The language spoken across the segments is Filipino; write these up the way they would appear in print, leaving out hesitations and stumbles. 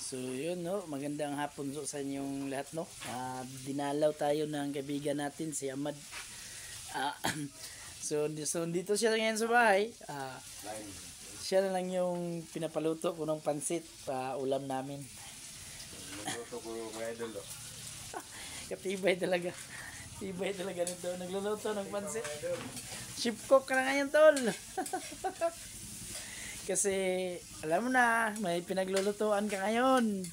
So yun no, magandang hapon so sa inyong lahat no. Dinalaw tayo ng kaibigan natin si Ahmad. Ah, so dito siya ngayon sa bahay. Siya na lang yung pinapaluto ko ng pansit pa ulam namin. Nagluto ko mga idol. Katibay talaga. Tibay talaga nito. Nagluluto ng pansit. Chef cook ka na ngayon tol. Kasi alam mo na, may pinaglulutuan ka ngayon.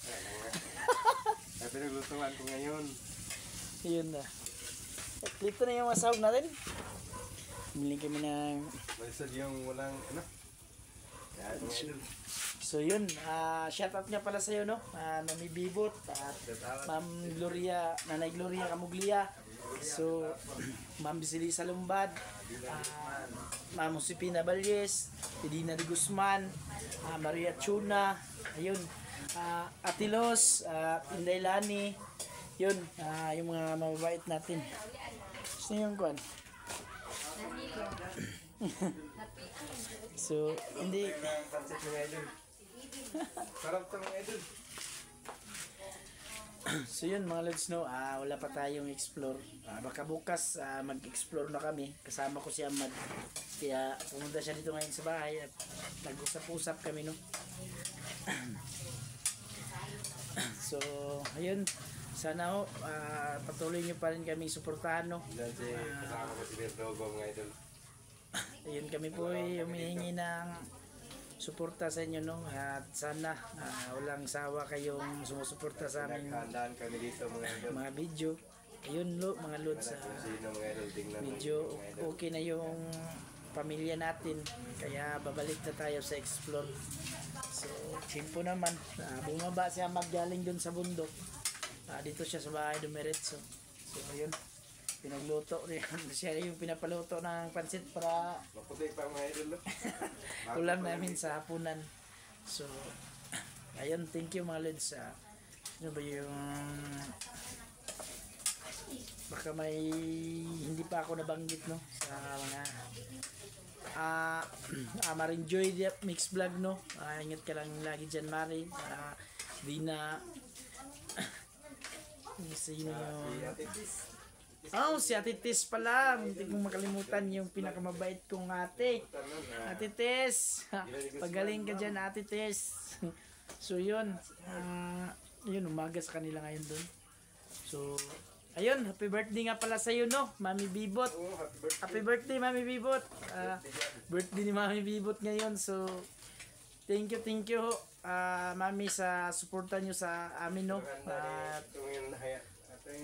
May pinaglutuan ko ngayon. Yun na. At dito na yung masahog natin. Bili kami ng... Malisod yung walang ano. Yan mga idol. So yun, shout out nga pala sa'yo no. Mami Bibot at Ma'am Gloria, Nanay Gloria Camuglia. So, Ma'am Bisilisa Lumbad, Ma'am Josepina Valles, Edina de Guzman, Maria Chuna, ayun, Atilos, Inday Lani, yun, yung mga mababait natin. Gusto niyo yung kwan? So, hindi. Pansit mga idol. Sarap to mga idol. So yun mga lods no, wala pa tayong explore. Baka bukas mag-explore na kami. Kasama ko si Ahmad. Kaya pumunta siya dito ngayon sa bahay at nag-usap-usap kami no. So ayun, sana ho patuloy nyo pa rin kami suportahan no. Kasi kasama ko si Berdogo mga idol. Ayun kami po ay humihingi ng suporta sa inyo no, at sana walang sawa kayong sumusuporta sa amin Naghandaan kami dito mga idol. mga video. Ayun lo mga lods, Sino mga idol tingnan mo. medyo mga idol. okay na yung pamilya natin kaya babalik na tayo sa explore. So simpo naman, bumaba siya magaling dun sa bundok, dito siya sa bahay dumiretso. So ayun, pinagluto rin siya yung pinapaluto ng pansit para Maputi pa mga idol. ulam namin sa hapunan. So ayun, thank you mga lods. Ano ba yung baka may hindi pa ako nabanggit no sa mga Marinjoy Mix Vlog no. Ingat ka lang lagi dyan Mari. Dina sino yung si Ate Tess pala. Hindi kong makalimutan yung pinakamabait kong ate. Ate Tess. Pagaling ka dyan Ate Tess. So yun. Yun, umaga sa kanila ngayon dun. So, ayun, happy birthday nga pala sa'yo no, Mami Bibot. Happy birthday Mami Bibot. Birthday ni Mami Bibot ngayon. So, thank you Mami sa suporta nyo sa amin no.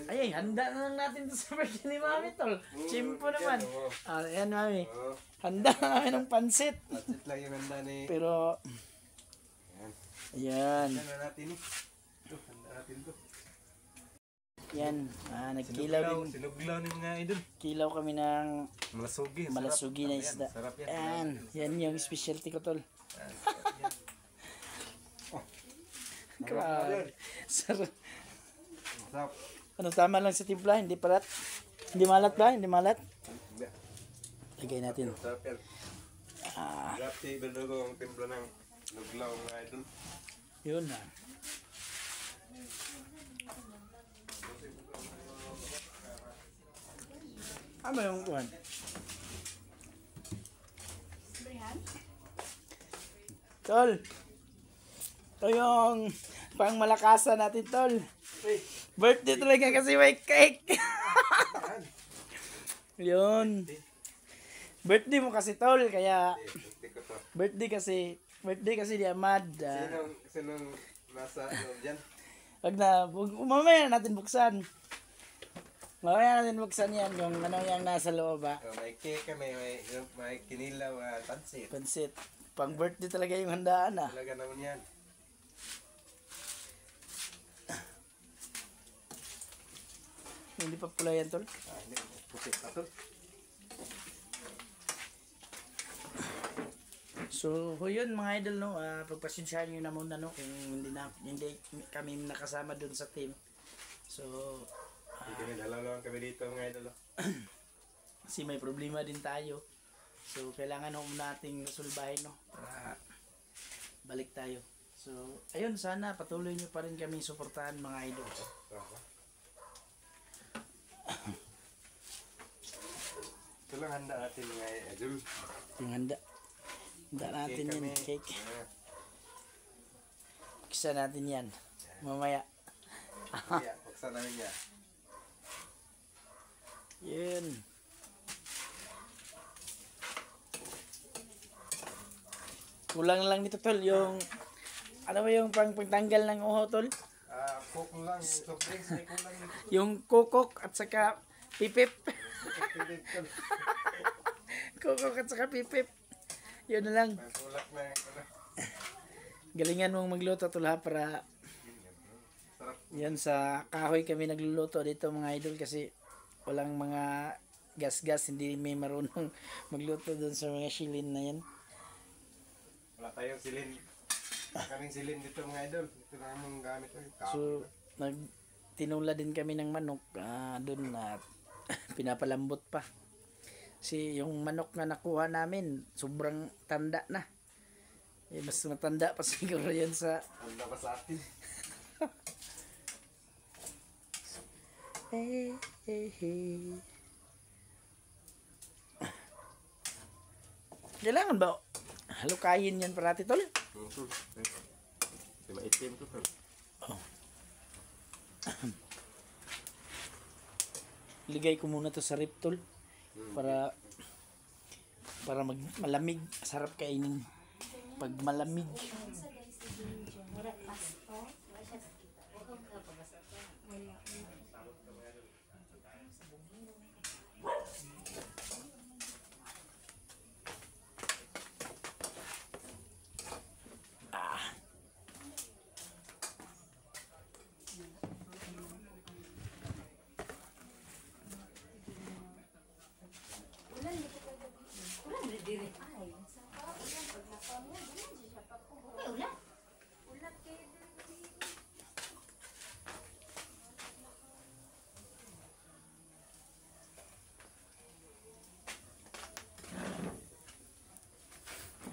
Ay, handa na lang natin to sa birthday ni Mami tol. Chimpo naman. Ayan Mami. Handa na namin ng pansit. Pansit lang yung handa ni. Pero, ayan. Handa natin eh. Handa natin to. Yan, nagkilaw din. Sinuglaw ni mga idol. Kilaw kami ng Malasugi. malasugi na isda. Sarap yan. Yan yung specialty ko tol. Grabe. Sarap. Sarap. Ano, tama lang sa timpla, hindi palat. Hindi malat ba? Hindi malat. Lagay natin. Sarap yan. Sarap si Berdogo ang timpla ng nuglaw mga idol. Yun Ano yung kuhan? Tol. Ito yung pang malakasan natin tol. Birthday talaga kasi may cake. Yun. Birthday mo kasi tol, kaya birthday kasi di Ahmad. Sinong nasa loob dyan? Wag na, mamaya natin buksan. Mamaya natin buksan yan, yung ano yung nasa loob May cake kami, may kinilaw, pansit. Pansit. Pang birthday talaga yung handaan Talaga naman yan. Hindi pa pula yan tol. Hindi, puti pa to. So, yun mga idol no, pagpasensyahan nyo na muna no kung hindi kami nakasama dun sa team. So, Dalawa kami dito mga idol. kasi may problema din tayo. So, kailangan natin nating resolbahin no para balik tayo. So, ayun, sana patuloy nyo pa rin kami suportahan mga idol. Ito lang handa natin mga idol. Yung handa. Handa natin Cake yun, kami. cake. Kisa natin yan. Mamaya. Kaya, buksan namin yan. Yun. Kulang lang nito tol, yung ano ba yung pangtanggal ng uho tol? Coke lang, yung soft drinks, may kulang nito. Yung kokok at saka pipip. Kokok at saka pipip. Yun na lang. May sulat na yung Galingan mong magluto tol ha, para sarap. yan sa kahoy kami nagluluto dito mga idol, kasi walang mga gas-gas, hindi may marunong magluto doon sa mga shilin na yan. Wala tayong silin. Kaming silin dito mga idol. Ito lang ang gamit ko. So, tinula din kami ng manok doon at pinapalambot pa. Si yung manok na nakuha namin, sobrang tanda na. Eh, mas matanda pa siguro yan sa... Handa pa sa atin. Hey, hey, hey. Kailangan ba halukayin yan parati tol? Diba itim to tol? Ligay ko muna to sa rip tol para malamig, sarap kainin pag malamig.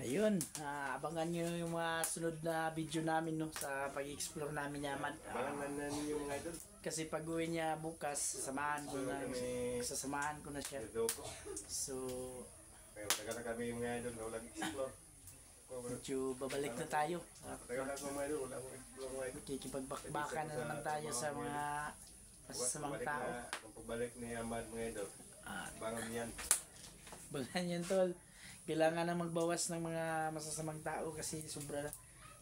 Ayun, abangan nyo yung mga sunod na video namin no, sa pag-explore namin yaman. Abangan na ninyo mga idol. Kasi pag uwi niya bukas, sasamahan ko na siya. Ito po. So, Pero tagal na kami mga idol na walang explore. medyo babalik na tayo. At Tagal na ako mga idol, wala akong explore mga idol. kikipagbakbakan na naman tayo sa mga masasamang tao. Kung pagbalik ni Amad mga idol, bangon yan. Bagan yan tol. Kailangan na magbawas ng mga masasamang tao kasi sobra na.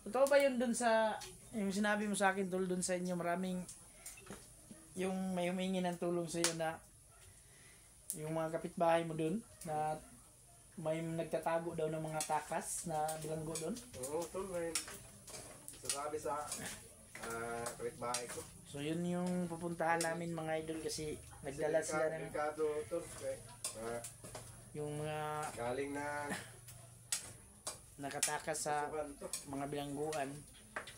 Totoo ba yun dun sa, yung sinabi mo sa akin tol, dun sa inyo maraming, yung may humingi ng tulong sa iyo na, yung mga kapitbahay mo dun, na may nagtatago daw ng mga takas na bilanggo dun. Oo, tol, may sasabi sa kapitbahay ko. So yun yung pupuntahan namin mga idol kasi nagdala sila ng Delikado, tol. yung mga Galing na nakatakas sa suban to. mga bilangguan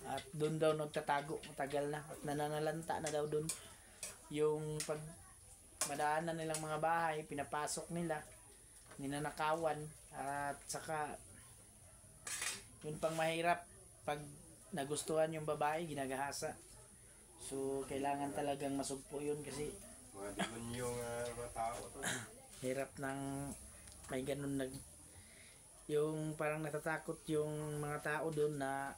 at doon daw nagtatago matagal na at nananalanta na daw doon yung pag madaanan nilang mga bahay pinapasok nila, ninanakawan at saka yun pang mahirap pag nagustuhan yung babae ginagahasa. So kailangan talagang masugpo yun kasi Mga demonyong mga tao to. hirap ng may ganun yung parang natatakot yung mga tao doon na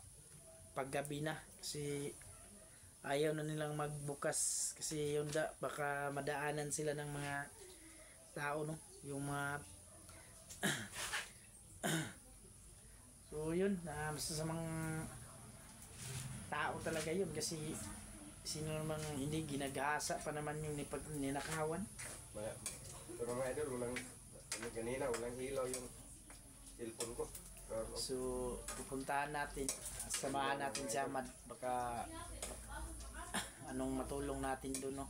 paggabi na kasi ayaw na nilang magbukas kasi yun baka madaanan sila ng mga tao no, yung mga so yun masasamang tao talaga yun kasi sino namang hindi ginagahasa pa naman yung ninakawan. Pero mga idol, kanina, walang ilaw yung cellphone ko. So, pupuntahan natin, samahan natin si Ahmad, baka anong matulong natin doon, no?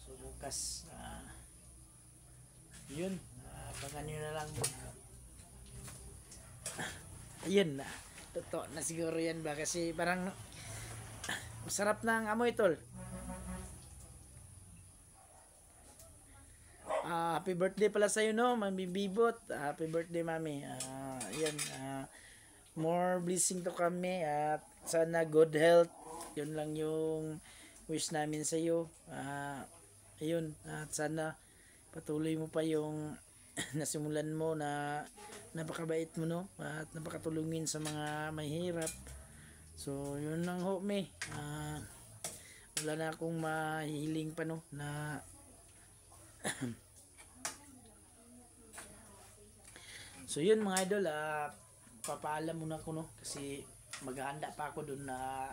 So, bukas, yun, abangan nyo na lang. Ayun, totoo na siguro yan ba? Kasi parang, masarap na ang amoy, tol. Happy birthday pala sa'yo, no? Mami Bibot. Happy birthday, mami. Yan. More blessing to kami at sana good health. Yun lang yung wish namin sa iyo. Ayun, at sana patuloy mo pa yung nasimulan mo na napakabait mo, no, at napakatulungin sa mga mahihirap. So yun lang ho, me. Wala na akong mahihiling pa, no, na so yun mga idol, papaalam muna ko, no, kasi maghahanda pa ako dun na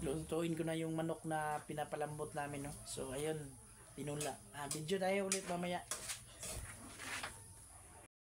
lutuin ko na yung manok na pinapalambot namin, no. So ayun, tinula. Video tayo ulit mamaya.